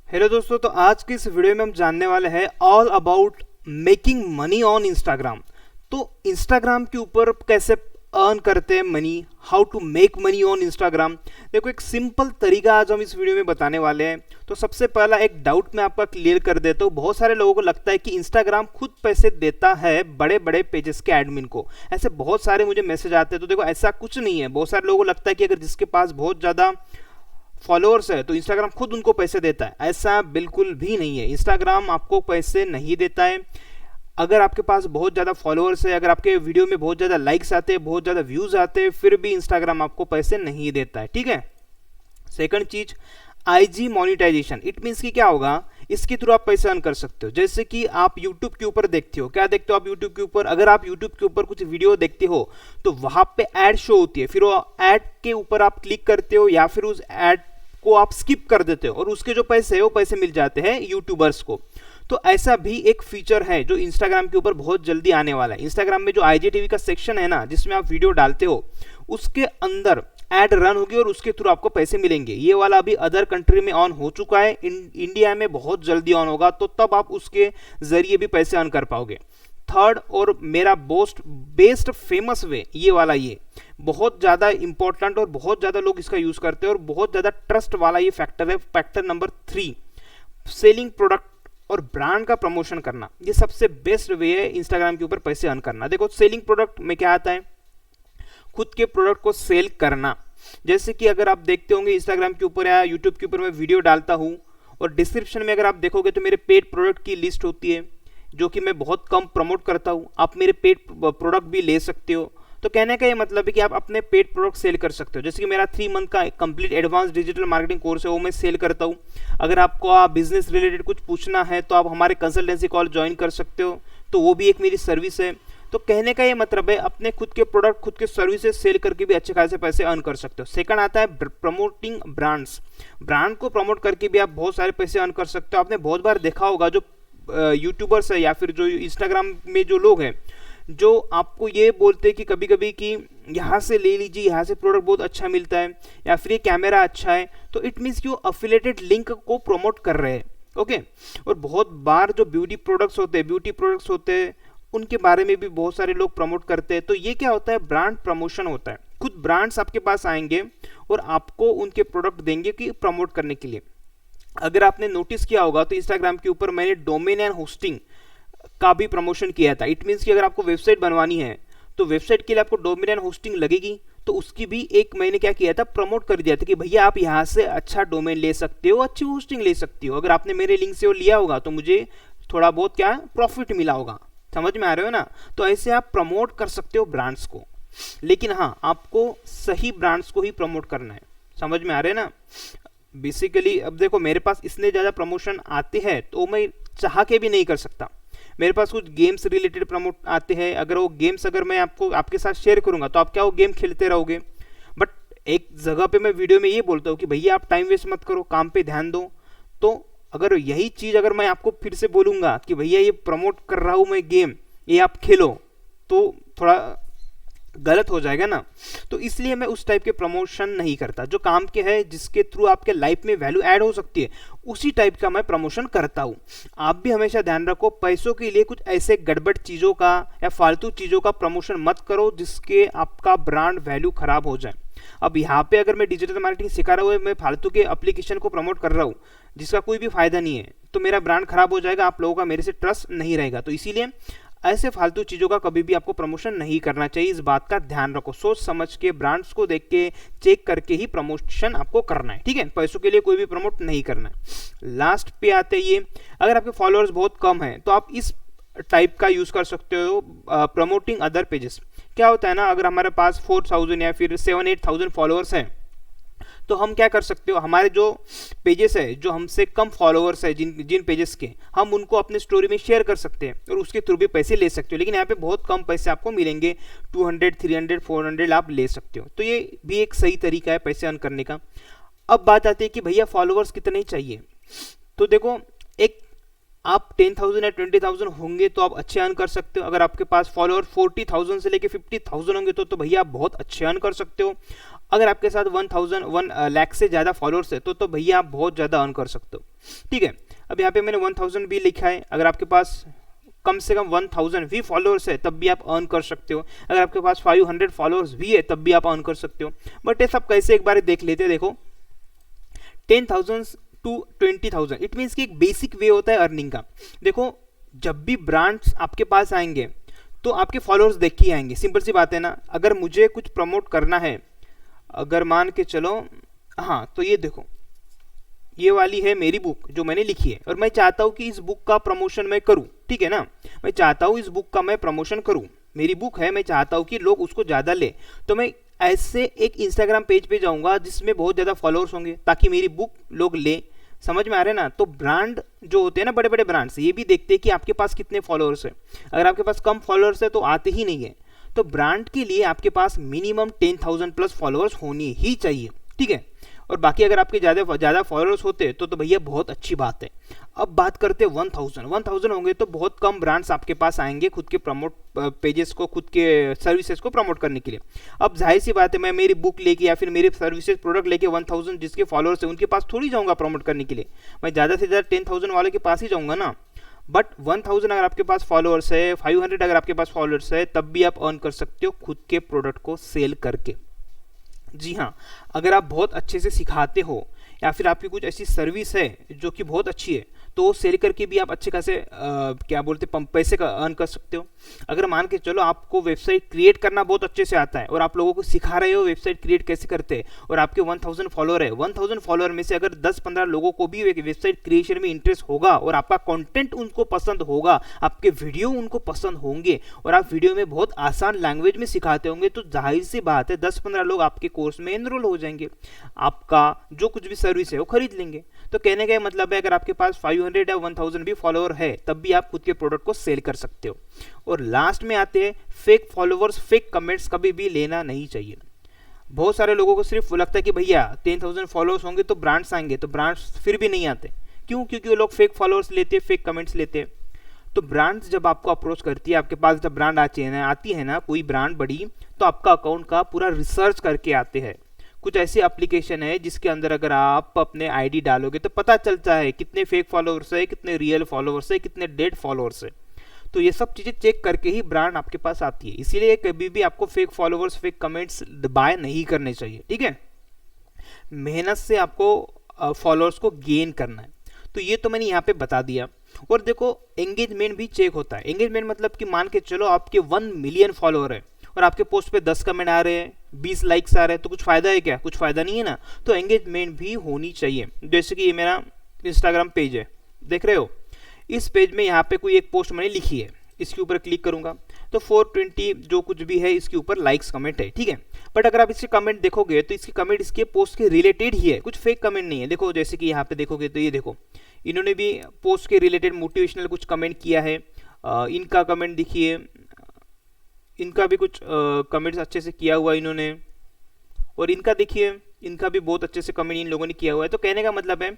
Hello दोस्तों, तो आज की इस वीडियो में हम जानने वाले हैं all about making money on Instagram. तो इंस्टाग्राम के ऊपर कैसे अर्न करते हैं money, how to make money on Instagram. देखो, एक सिंपल तरीका आज हम इस वीडियो में बताने वाले हैं। तो सबसे पहला एक डाउट मैं आपका क्लियर कर देता हूँ। बहुत सारे लोगों को लगता है कि इंस्टाग्राम खुद पैसे देता है बड़े बड़े पेजेस के एडमिन को। ऐसे बहुत सारे मुझे मैसेज आते हैं। तो देखो, ऐसा कुछ नहीं है। बहुत सारे लोगों को लगता है कि अगर जिसके पास बहुत ज़्यादा फॉलोअर्स है तो इंस्टाग्राम खुद उनको पैसे देता है। ऐसा बिल्कुल भी नहीं है। इंस्टाग्राम आपको पैसे नहीं देता है। अगर आपके पास बहुत ज़्यादा फॉलोअर्स है, अगर आपके वीडियो में बहुत ज़्यादा लाइक्स आते हैं, बहुत ज़्यादा व्यूज़ आते हैं, फिर भी इंस्टाग्राम आपको पैसे नहीं देता है। ठीक है। सेकंड चीज, आईजी मोनिटाइजेशन। इट मीन्स कि क्या होगा, इसके थ्रू आप पैसे अर्न कर सकते हो। जैसे कि आप यूट्यूब के ऊपर देखते हो, क्या देखते हो आप यूट्यूब के ऊपर, अगर आप यूट्यूब के ऊपर कुछ वीडियो देखते हो तो वहां पे ऐड शो होती है। फिर वो ऐड के ऊपर आप क्लिक करते हो या फिर उस ऐड को आप स्किप कर देते हो और उसके जो पैसे है वो पैसे मिल जाते हैं यूट्यूबर्स को। तो ऐसा भी एक फीचर है जो इंस्टाग्राम के ऊपर बहुत जल्दी आने वाला है। इंस्टाग्राम में जो आईजीटीवी का सेक्शन है ना, जिसमें आप वीडियो डालते हो, उसके अंदर एड रन होगी और उसके थ्रू आपको पैसे मिलेंगे। ये वाला अभी अदर कंट्री में ऑन हो चुका है, इंडिया में बहुत जल्दी ऑन होगा, तो तब आप उसके जरिए भी पैसे अर्न कर पाओगे। थर्ड और मेरा बेस्ट फेमस वे, ये वाला, ये बहुत ज़्यादा इंपॉर्टेंट और बहुत ज़्यादा लोग इसका यूज़ करते हैं और बहुत ज़्यादा ट्रस्ट वाला ये फैक्टर है। फैक्टर नंबर 3, सेलिंग प्रोडक्ट और ब्रांड का प्रमोशन करना। ये सबसे बेस्ट वे है इंस्टाग्राम के ऊपर पैसे अर्न करना। देखो, सेलिंग प्रोडक्ट में क्या आता है, खुद के प्रोडक्ट को सेल करना। जैसे कि अगर आप देखते होंगे इंस्टाग्राम के ऊपर या यूट्यूब के ऊपर मैं वीडियो डालता हूँ और डिस्क्रिप्शन में अगर आप देखोगे तो मेरे पेड प्रोडक्ट की लिस्ट होती है जो कि मैं बहुत कम प्रमोट करता हूँ। आप मेरे पेड प्रोडक्ट भी ले सकते हो। तो कहने का ये मतलब है कि आप अपने पेड प्रोडक्ट सेल कर सकते हो। जैसे कि मेरा 3 मंथ का complete advance digital marketing course है, वो मैं सेल करता हूँ। अगर आपको बिजनेस रिलेटेड कुछ पूछना है तो आप हमारे कंसल्टेंसी कॉल ज्वाइन कर सकते हो, तो वो भी एक मेरी सर्विस है। तो कहने का ये मतलब है, अपने खुद के प्रोडक्ट, खुद के सर्विसेज सेल करके भी अच्छे खासे पैसे अर्न कर सकते हो। सेकंड आता है प्रमोटिंग ब्रांड्स। ब्रांड को प्रमोट करके भी आप बहुत सारे पैसे अर्न कर सकते हो। आपने बहुत बार देखा होगा, जो यूट्यूबर्स है या फिर जो इंस्टाग्राम में जो लोग हैं, जो आपको ये बोलते हैं कि कभी कभी कि यहाँ से ले लीजिए, यहाँ से प्रोडक्ट बहुत अच्छा मिलता है या फिर ये कैमरा अच्छा है, तो इट मीन्स कि वो अफिलेटेड लिंक को प्रमोट कर रहे हैं। ओके। और बहुत बार जो ब्यूटी प्रोडक्ट्स होते हैं उनके बारे में भी बहुत सारे लोग प्रमोट करते हैं। तो ये क्या होता है, ब्रांड प्रमोशन होता है। खुद ब्रांड्स आपके पास आएंगे और आपको उनके प्रोडक्ट देंगे कि प्रमोट करने के लिए। अगर आपने नोटिस किया होगा तो इंस्टाग्राम के ऊपर मैंने डोमेन एंड होस्टिंग का भी प्रमोशन किया था। इट मीन्स कि अगर आपको वेबसाइट बनवानी है तो वेबसाइट के लिए आपको डोमेन एंड होस्टिंग लगेगी, तो उसकी भी एक मैंने क्या किया था, प्रमोट कर दिया था कि भैया आप यहाँ से अच्छा डोमेन ले सकते हो, अच्छी होस्टिंग ले सकती हो। अगर आपने मेरे लिंक से वो लिया होगा तो मुझे थोड़ा बहुत क्या प्रॉफिट मिला होगा। समझ में आ रहे हो ना। तो ऐसे आप प्रमोट कर सकते हो ब्रांड्स को, लेकिन हाँ, आपको सही ब्रांड्स को ही प्रमोट करना है। समझ में आ रहे हैं ना। बेसिकली अब देखो, मेरे पास इतने ज़्यादा प्रमोशन आते हैं तो मैं चाह के भी नहीं कर सकता। मेरे पास कुछ गेम्स रिलेटेड प्रमोट आते हैं। अगर वो गेम्स अगर मैं आपके साथ शेयर करूंगा तो आप क्या वो गेम खेलते रहोगे। बट एक जगह पे मैं वीडियो में ये बोलता हूँ कि भैया आप टाइम वेस्ट मत करो, काम पे ध्यान दो। तो अगर यही चीज़ अगर मैं आपको फिर से बोलूँगा कि भैया ये प्रमोट कर रहा हूँ मैं गेम, ये आप खेलो, तो थोड़ा गलत हो जाएगा ना। तो इसलिए मैं उस टाइप के प्रमोशन नहीं करता। जो काम के है, जिसके थ्रू आपके लाइफ में वैल्यू ऐड हो सकती है, उसी टाइप का मैं प्रमोशन करता हूँ। आप भी हमेशा ध्यान रखो, पैसों के लिए कुछ ऐसे गड़बड़ चीज़ों का या फालतू चीज़ों का प्रमोशन मत करो जिसके आपका ब्रांड वैल्यू खराब हो जाए। अब यहाँ पे अगर मैं डिजिटल मार्केटिंग सिखा रहा हूँ, मैं फालतू के एप्लीकेशन को प्रमोट कर रहा हूँ जिसका कोई भी फायदा नहीं है, तो मेरा ब्रांड खराब हो जाएगा, आप लोगों का मेरे से ट्रस्ट नहीं रहेगा। तो इसीलिए ऐसे फालतू चीज़ों का कभी भी आपको प्रमोशन नहीं करना चाहिए। इस बात का ध्यान रखो। सोच समझ के, ब्रांड्स को देख के, चेक करके ही प्रमोशन आपको करना है। ठीक है। पैसों के लिए कोई भी प्रमोट नहीं करना है। लास्ट पे आते ये, अगर आपके फॉलोअर्स बहुत कम हैं तो आप इस टाइप का यूज़ कर सकते हो, प्रमोटिंग अदर पेजेस। क्या होता है ना, अगर हमारे पास 4000 या फिर 7-8,000 फॉलोअर्स हैं तो हम क्या कर सकते हो, हमारे जो पेजेस है, जो हमसे कम फॉलोअर्स है, जिन पेजेस के, हम उनको अपने स्टोरी में शेयर कर सकते हैं और उसके थ्रू भी पैसे ले सकते हो। लेकिन यहाँ पे बहुत कम पैसे आपको मिलेंगे, 200, 300, 400 आप ले सकते हो। तो ये भी एक सही तरीका है पैसे अर्न करने का। अब बात आती है कि भैया फॉलोअर्स कितने चाहिए। तो देखो, एक आप 10,000 या 20,000 होंगे तो आप अच्छे अर्न कर सकते हो। अगर आपके पास फॉलोअर 40,000 से लेके 50,000 होंगे तो भैया आप बहुत अच्छे अर्न कर सकते हो। अगर आपके साथ 1 लाख से ज़्यादा फॉलोअर्स है तो भैया आप बहुत ज़्यादा अर्न कर सकते हो। ठीक है, अब यहाँ पे मैंने 1000 भी लिखा है। अगर आपके पास कम से कम 1000 भी फॉलोअर्स है तब भी आप अर्न कर सकते हो। अगर आपके पास 500 फॉलोअर्स भी है तब भी आप अर्न कर सकते हो। बट ये सब कैसे एक बार देख लेते हैं। देखो 10,000 टू 20,000 इट मीन्स कि एक बेसिक वे होता है अर्निंग का। देखो जब भी ब्रांड्स आपके पास आएंगे तो आपके फॉलोअर्स देख के आएंगे, सिंपल सी बात है ना। अगर मुझे कुछ प्रमोट करना है, अगर मान के चलो, हाँ तो ये देखो ये वाली है मेरी बुक जो मैंने लिखी है और मैं चाहता हूँ कि इस बुक का प्रमोशन मैं करूँ, ठीक है ना। मैं चाहता हूँ इस बुक का मैं प्रमोशन करूँ, मेरी बुक है, मैं चाहता हूँ कि लोग उसको ज़्यादा ले, तो मैं ऐसे एक इंस्टाग्राम पेज पे जाऊँगा जिसमें बहुत ज़्यादा फॉलोअर्स होंगे ताकि मेरी बुक लोग ले। समझ में आ रहे हैं ना। तो ब्रांड जो होते हैं ना, बड़े बड़े ब्रांड्स, ये भी देखते हैं कि आपके पास कितने फॉलोअर्स है। अगर आपके पास कम फॉलोअर्स है तो आते ही नहीं है। तो ब्रांड के लिए आपके पास मिनिमम 10,000 प्लस फॉलोअर्स होनी ही चाहिए, ठीक है। और बाकी अगर आपके ज़्यादा फॉलोअर्स होते तो भैया बहुत अच्छी बात है। अब बात करते हैं 1000 होंगे तो बहुत कम ब्रांड्स आपके पास आएंगे खुद के प्रमोट पेजेस को, खुद के सर्विसेज को प्रमोट करने के लिए। अब जाहिर सी बात है मैं मेरी बुक लेके या फिर मेरे सर्विसेज प्रोडक्ट लेके 1000 जिसके फॉलोअर्स है उनके पास थोड़ी जाऊँगा प्रमोट करने के लिए, मैं ज़्यादा से ज़्यादा 10,000 वाले के पास ही जाऊँगा ना। बट 1000 अगर आपके पास फॉलोअर्स है, 500 अगर आपके पास फॉलोअर्स है, तब भी आप अर्न कर सकते हो खुद के प्रोडक्ट को सेल करके। जी हाँ, अगर आप बहुत अच्छे से सिखाते हो या फिर आपकी कुछ ऐसी सर्विस है जो कि बहुत अच्छी है तो सेल करके भी आप अच्छे खासे क्या बोलते पैसे का अर्न कर सकते हो। अगर मान के चलो आपको वेबसाइट क्रिएट करना बहुत अच्छे से आता है और आप लोगों को सिखा रहे हो वेबसाइट क्रिएट कैसे करते हैं और आपके 1000 फॉलोअर है, 1000 फॉलोअर में से अगर 10-15 लोगों को भी एक वेबसाइट क्रिएशन में इंटरेस्ट होगा और आपका कंटेंट उनको पसंद होगा, आपके वीडियो उनको पसंद होंगे और आप वीडियो में बहुत आसान लैंग्वेज में सिखाते होंगे, तो जाहिर सी बात है 10-15 लोग आपके कोर्स में एनरोल हो जाएंगे, आपका जो कुछ भी सर्विस है वो खरीद लेंगे। तो कहने का मतलब है अगर आपके पास 500 या 1000 भी फॉलोअर है तब भी आप खुद के प्रोडक्ट को सेल कर सकते हो। और लास्ट में आते हैं फेक फॉलोअर्स, फेक कमेंट्स कभी भी लेना नहीं चाहिए। बहुत सारे लोगों को सिर्फ लगता है कि भैया 10,000 फॉलोअर्स होंगे तो ब्रांड्स आएंगे, तो ब्रांड्स फिर भी नहीं आते। क्यों? क्योंकि वो लोग फेक फॉलोअर्स लेते हैं, फेक कमेंट्स लेते हैं। तो ब्रांड्स जब आपको अप्रोच करती है, आपके पास जब ब्रांड आती है ना कोई ब्रांड बड़ी, तो आपका अकाउंट का पूरा रिसर्च करके आते हैं। कुछ ऐसी एप्लीकेशन है जिसके अंदर अगर आप अपने आईडी डालोगे तो पता चलता है कितने फेक फॉलोअर्स है, कितने रियल फॉलोअर्स है, कितने डेड फॉलोअर्स है। तो ये सब चीज़ें चेक करके ही ब्रांड आपके पास आती है। इसीलिए कभी भी आपको fake followers, fake comments buy नहीं करने चाहिए, ठीक है। मेहनत से आपको फॉलोअर्स को गेन करना है। तो ये तो मैंने यहाँ पे बता दिया। और देखो एंगेजमेंट भी चेक होता है। एंगेजमेंट मतलब कि मान के चलो आपके 1 मिलियन फॉलोअर है और आपके पोस्ट पे 10 कमेंट आ रहे हैं, 20 लाइक्स आ रहे हैं, तो कुछ फायदा है क्या? कुछ फायदा नहीं है ना। तो एंगेजमेंट भी होनी चाहिए। जैसे कि ये मेरा इंस्टाग्राम पेज है, देख रहे हो। इस पेज में यहाँ पे कोई एक पोस्ट मैंने लिखी है, इसके ऊपर क्लिक करूंगा तो 420 जो कुछ भी है इसके ऊपर लाइक्स कमेंट है, ठीक है। बट अगर आप इसके कमेंट देखोगे तो इसके कमेंट इसके पोस्ट के रिलेटेड ही है, कुछ फेक कमेंट नहीं है। देखो जैसे कि यहाँ पे देखोगे तो ये देखो इन्होंने भी पोस्ट के रिलेटेड मोटिवेशनल कुछ कमेंट किया है। इनका कमेंट देखिए, इनका भी कुछ कमेंट्स अच्छे से किया हुआ इन्होंने, और इनका देखिए इनका भी बहुत अच्छे से कमेंट इन लोगों ने किया हुआ है। तो कहने का मतलब है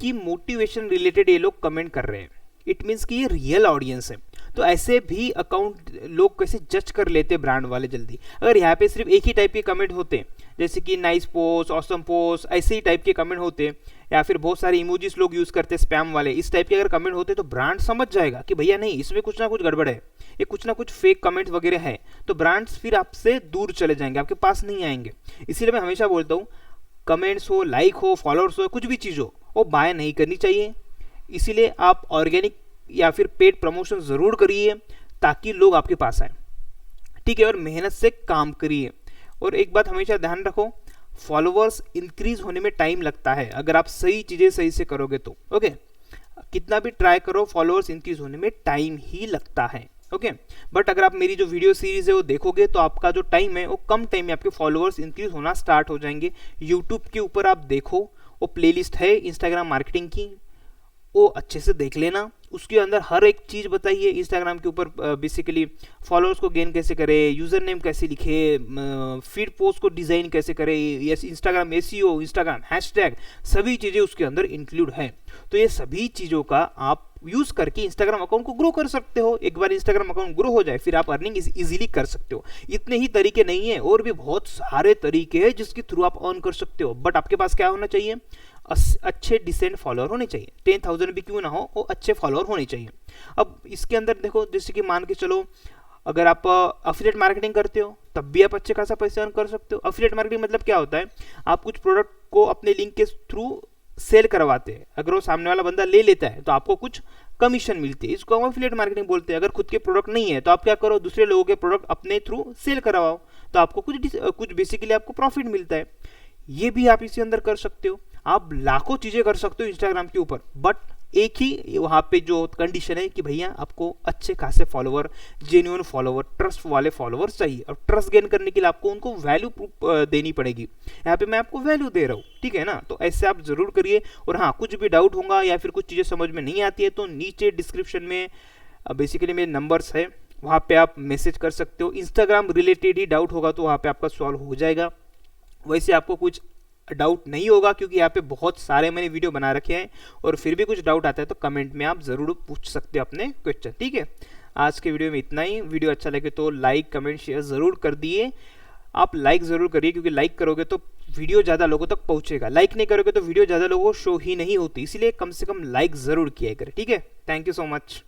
कि मोटिवेशन रिलेटेड ये लोग कमेंट कर रहे हैं, इट मीन्स कि ये रियल ऑडियंस है। तो ऐसे भी अकाउंट लोग कैसे जज कर लेते हैं ब्रांड वाले जल्दी। अगर यहाँ पे सिर्फ एक ही टाइप के कमेंट होते, जैसे कि नाइस पोस्ट, ऑसम पोस्ट, ऐसे ही टाइप के कमेंट होते, या फिर बहुत सारे इमोजीज लोग यूज़ करते स्पैम वाले, इस टाइप के अगर कमेंट होते तो ब्रांड समझ जाएगा कि भैया नहीं, इसमें कुछ ना कुछ गड़बड़ है, ये कुछ ना कुछ फेक कमेंट्स वगैरह है। तो ब्रांड्स फिर आपसे दूर चले जाएंगे, आपके पास नहीं आएंगे। इसीलिए मैं हमेशा बोलता हूँ कमेंट्स हो, लाइक हो, फॉलोअर्स हो, कुछ भी चीज़ हो, वो बाय नहीं करनी चाहिए। इसीलिए आप ऑर्गेनिक या फिर पेड प्रमोशन ज़रूर करिए ताकि लोग आपके पास आए, ठीक है। और मेहनत से काम करिए। और एक बात हमेशा ध्यान रखो, फॉलोअर्स इंक्रीज होने में टाइम लगता है अगर आप सही चीज़ें सही से करोगे तो, ओके। कितना भी ट्राई करो, फॉलोअर्स इंक्रीज होने में टाइम ही लगता है, ओके। बट अगर आप मेरी जो वीडियो सीरीज है वो देखोगे तो आपका जो टाइम है वो कम टाइम में आपके फॉलोअर्स इंक्रीज होना स्टार्ट हो जाएंगे। यूट्यूब के ऊपर आप देखो, वो प्लेलिस्ट है इंस्टाग्राम मार्केटिंग की, वो अच्छे से देख लेना। उसके अंदर हर एक चीज़ बताइए इंस्टाग्राम के ऊपर, बेसिकली फॉलोअर्स को गेन कैसे करें, यूज़र नेम कैसे लिखे, फीड पोस्ट को डिज़ाइन कैसे करें, yes Instagram SEO, Instagram hashtag, सभी चीज़ें उसके अंदर इंक्लूड है। तो ये सभी चीज़ों का आप यूज करके इंस्टाग्राम अकाउंट को ग्रो कर सकते हो। एक बार इंस्टाग्राम अकाउंट ग्रो हो जाए फिर आप अर्निंग इजीली कर सकते हो। इतने ही तरीके नहीं है, और भी बहुत सारे तरीके हैं जिसके थ्रू आप अर्न कर सकते हो। बट आपके पास क्या होना चाहिए, अच्छे डिसेंट फॉलोअर होने चाहिए। 10,000 भी क्यों ना हो, वो अच्छे फॉलोअर होने चाहिए। अब इसके अंदर देखो, जैसे कि मान के चलो अगर आप अफिलिएट मार्केटिंग करते हो तब भी आप अच्छे खासा पैसे अर्न कर सकते हो। अफिलिएट मार्केटिंग मतलब क्या होता है, आप कुछ प्रोडक्ट को अपने लिंक के थ्रू सेल करवाते हैं, अगर वो सामने वाला बंदा ले लेता है तो आपको कुछ कमीशन मिलती है, इसको हम अफिलिएट मार्केटिंग बोलते हैं। अगर खुद के प्रोडक्ट नहीं है तो आप क्या करो, दूसरे लोगों के प्रोडक्ट अपने थ्रू सेल करवाओ, तो आपको कुछ बेसिकली आपको प्रॉफिट मिलता है। ये भी आप इसी अंदर कर सकते हो। आप लाखों चीजें कर सकते हो इंस्टाग्राम के ऊपर, बट एक ही वहाँ पे जो कंडीशन है कि भैया आपको अच्छे खासे फॉलोवर, जेन्युइन फॉलोवर, ट्रस्ट वाले फॉलोवर चाहिए। और ट्रस्ट गेन करने के लिए आपको उनको वैल्यू देनी पड़ेगी। यहाँ पे मैं आपको वैल्यू दे रहा हूँ, ठीक है ना। तो ऐसे आप जरूर करिए। और हाँ, कुछ भी डाउट होगा या फिर कुछ चीज़ें समझ में नहीं आती है तो नीचे डिस्क्रिप्शन में बेसिकली मेरे नंबर्स है, वहाँ पे आप मैसेज कर सकते हो। इंस्टाग्राम रिलेटेड ही डाउट होगा तो वहाँ पे आपका सॉल्व हो जाएगा। वैसे आपको कुछ डाउट नहीं होगा क्योंकि यहाँ पे बहुत सारे मैंने वीडियो बना रखे हैं, और फिर भी कुछ डाउट आता है तो कमेंट में आप ज़रूर पूछ सकते हो अपने क्वेश्चन, ठीक है। आज के वीडियो में इतना ही। वीडियो अच्छा लगे तो लाइक, कमेंट, शेयर ज़रूर कर दिए। आप लाइक ज़रूर करिए क्योंकि लाइक करोगे तो वीडियो ज़्यादा लोगों तक पहुँचेगा। लाइक नहीं करोगे तो वीडियो ज़्यादा लोगों को शो ही नहीं होती, इसीलिए कम से कम लाइक ज़रूर किया करें, ठीक है। Thank you so much.